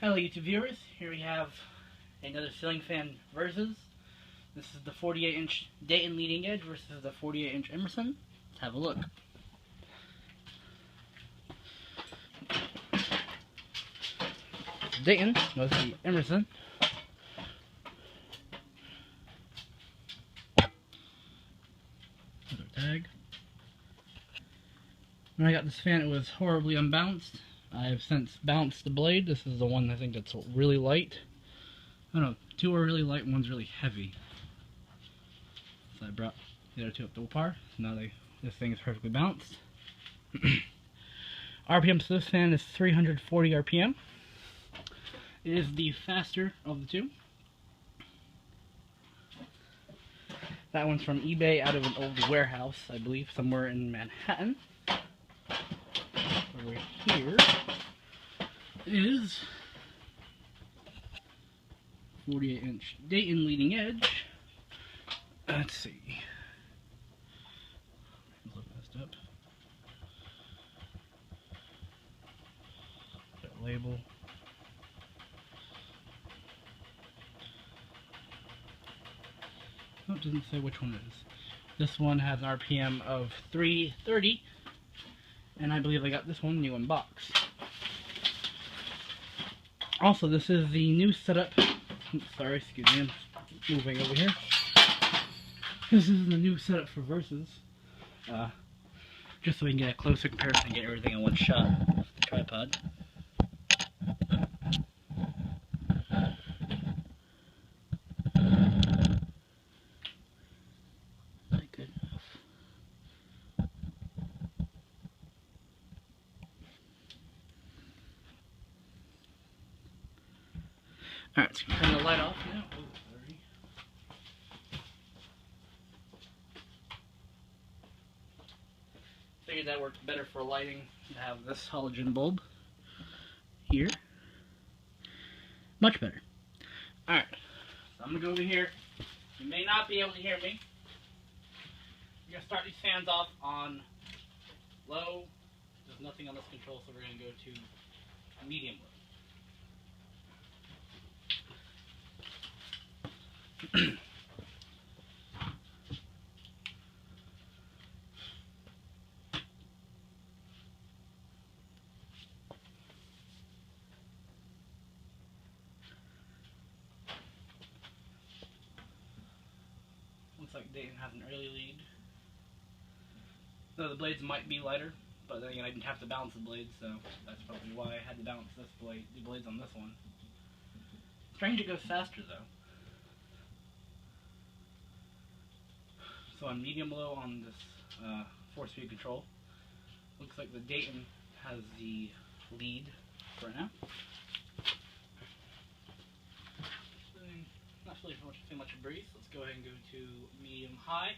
Hello YouTube viewers, here we have another ceiling fan versus. This is the 48-inch Dayton leading edge versus the 48-inch Emerson. Let's have a look. Dayton was the Emerson. Another tag. When I got this fan, it was horribly unbalanced. I have since balanced the blade. This is the one I think that's really light. I don't know, two are really light, one's really heavy. So I brought the other two up to par. So now this thing is perfectly balanced. RPM for this fan is 340 RPM. It is the faster of the two. That one's from eBay out of an old warehouse, I believe, somewhere in Manhattan. Over here is 48-inch Dayton leading edge. Let's see. A little messed up. That label. Oh, it doesn't say which one it is. This one has an RPM of 330. And I believe I got this one new in box. Also, this is the new setup. Oops, sorry, excuse me, I'm moving over here. This is the new setup for Versus. Just so we can get a closer comparison and get everything in one shot with the tripod. Alright, so turn the light off now. Oh, sorry. Figured that worked better for lighting to have this halogen bulb here. Much better. Alright, so I'm going to go over here. You may not be able to hear me. We're going to start these fans off on low. There's nothing on this control, so we're going to go to medium low. Looks like Dayton has an early lead. So the blades might be lighter, but then again I didn't have to balance the blades, so that's probably why I had to balance the blades on this one. Strange it goes faster though. So on medium low on this 4-speed control, looks like the Dayton has the lead for now. Not really too much breeze. Let's go ahead and go to medium high.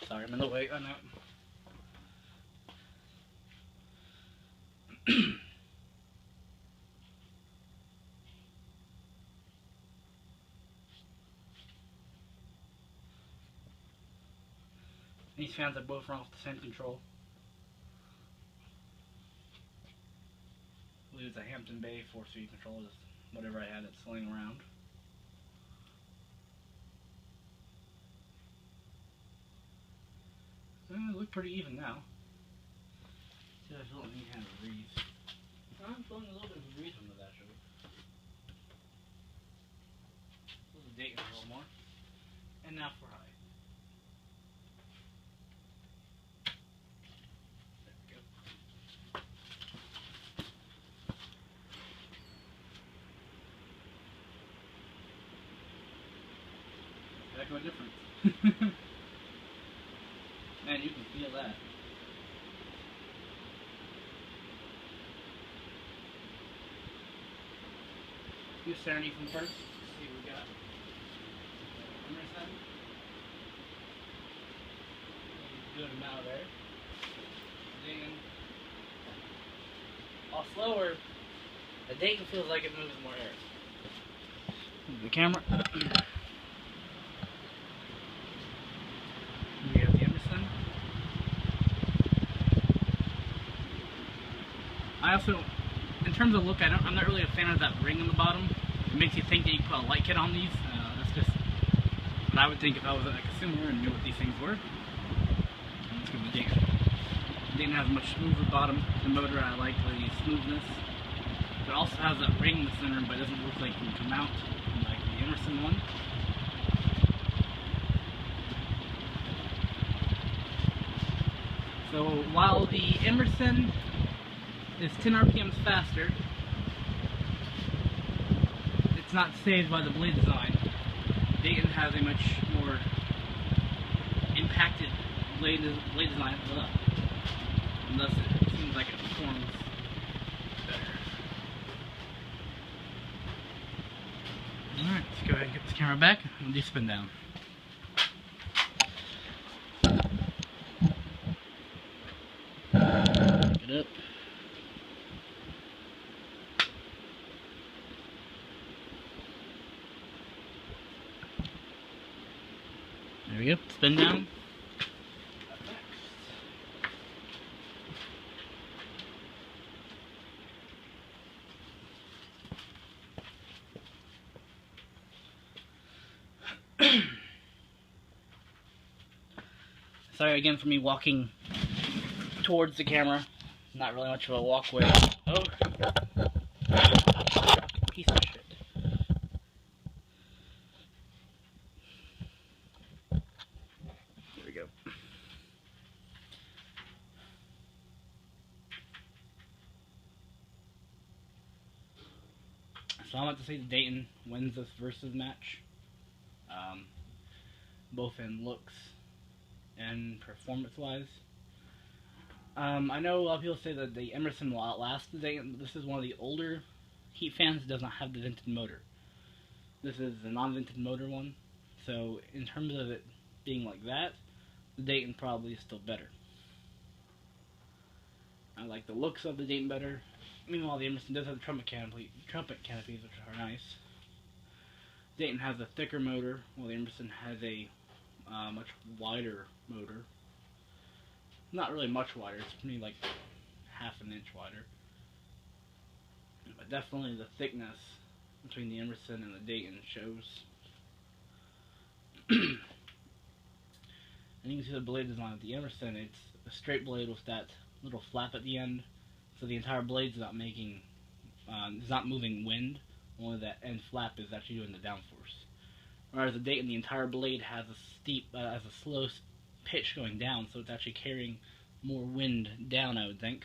Sorry, I'm in the way. I know. These fans are both run off the same control. I believe it's a Hampton Bay 4-speed control, just whatever I had it swing around. They look pretty even now. See, I feel like we have a breeze. I'm feeling a little bit of a breeze from this actually. This is Dayton a little more. And now for high. That go different. Man, you can feel that. Do Serenity from first. Let's see what we got. Emerson. Good amount there. Dayton. All slower. The Dayton feels like it moves more air. The camera. We have the Emerson. I also, in terms of look, I'm not really a fan of that ring on the bottom. It makes you think that you put a light kit on these. That's just what I would think if I was a consumer and knew what these things were. Let's go with the Dayton. The Dayton has a much smoother bottom. The motor, I like the smoothness. It also has that ring in the center, but it doesn't look like it can come out like the Emerson one. So while the Emerson is 10 RPMs faster, it's not saved by the blade design. Dayton has a much more impacted blade design, and thus it seems like it performs better. Alright, let's go ahead and get this camera back and do spin down. Get up. There we go, spin down. Sorry again for me walking towards the camera. Not really much of a walkway. Oh, piece of shit. There we go. So I'm about to say the Dayton wins this versus match, both in looks and performance-wise. I know a lot of people say that the Emerson will outlast the Dayton, but this is one of the older heat fans that does not have the vented motor. This is the non-vented motor one, so in terms of it being like that, the Dayton probably is still better. I like the looks of the Dayton better. Meanwhile, the Emerson does have the trumpet canopies, which are nice. Dayton has a thicker motor, while the Emerson has a much wider motor. Not really much wider, it's maybe like half an inch wider. But definitely the thickness between the Emerson and the Dayton shows. And you can see the blade design of the Emerson. It's a straight blade with that little flap at the end, so the entire blade's not making, it's not moving wind. Only that end flap is actually doing the downforce. Whereas the Dayton, the entire blade has a slow pitch going down, so it's actually carrying more wind down, I would think.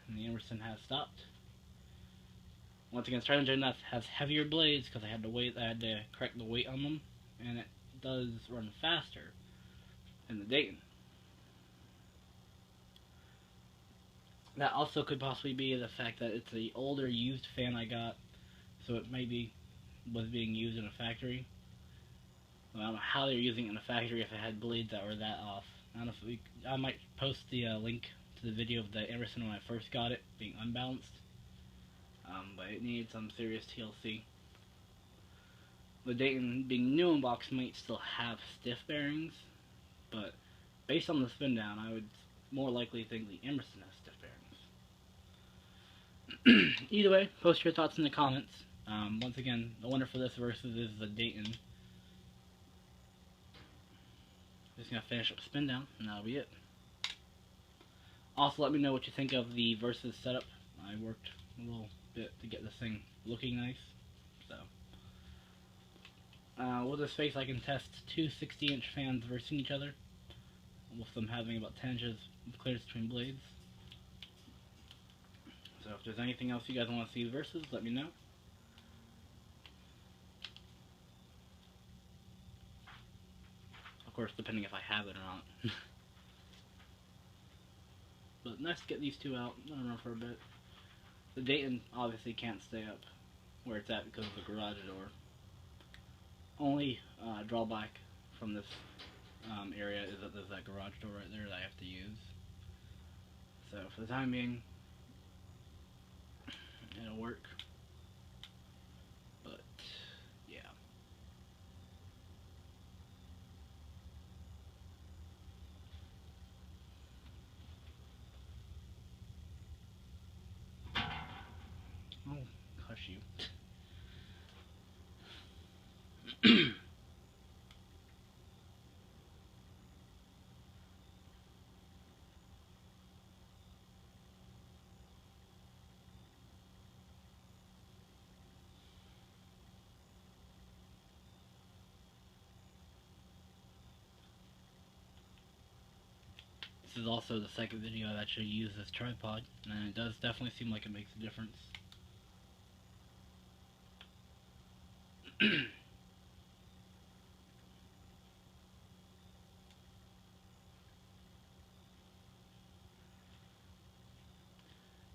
And the Emerson has stopped. Once again, Stratton has heavier blades because I had to correct the weight on them, and it does run faster than the Dayton. That also could possibly be the fact that it's the older used fan I got, so it maybe was being used in a factory. I don't know how they were using it in a factory if it had blades that were that off. I don't know if I might post the link to the video of the Emerson when I first got it being unbalanced. But it needed some serious TLC. The Dayton, being new in box, might still have stiff bearings, but based on the spin down, I would more likely think the Emerson has stiff bearings. Either way, post your thoughts in the comments. Once again, the winner for this versus is the Dayton. Just gonna finish up spin down, and that'll be it. Also, let me know what you think of the versus setup. I worked a little bit to get this thing looking nice, so with this space I can test two 60-inch fans versus each other, with them having about 10 inches of clearance between blades. So if there's anything else you guys want to see versus, let me know. Of course, depending if I have it or not. But nice to get these two out, let them run for a bit. The Dayton obviously can't stay up where it's at because of the garage door. Only drawback from this area is that there's that garage door right there that I have to use. So for the time being, it'll work. But yeah. issue. This is also the second video I've actually used this tripod, and it does definitely seem like it makes a difference.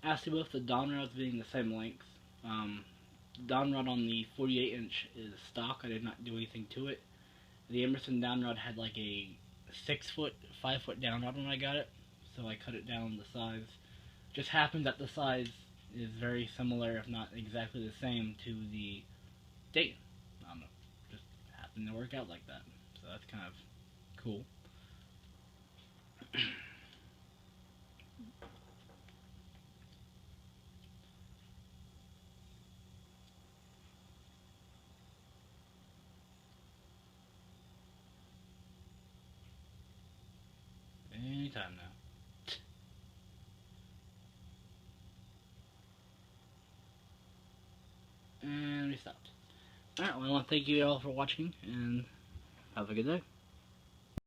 As to both the Don rods being the same length, the Don rod on the 48-inch is stock. I did not do anything to it. The Emerson down rod had like a 6-foot, 5-foot down rod when I got it, so I cut it down the size. Just happened that the size is very similar, if not exactly the same, to the Dayton. I don't know, just happened to work out like that. So that's kind of cool. Anytime now. And we stopped. Alright, well I want to thank you all for watching, and have a good day.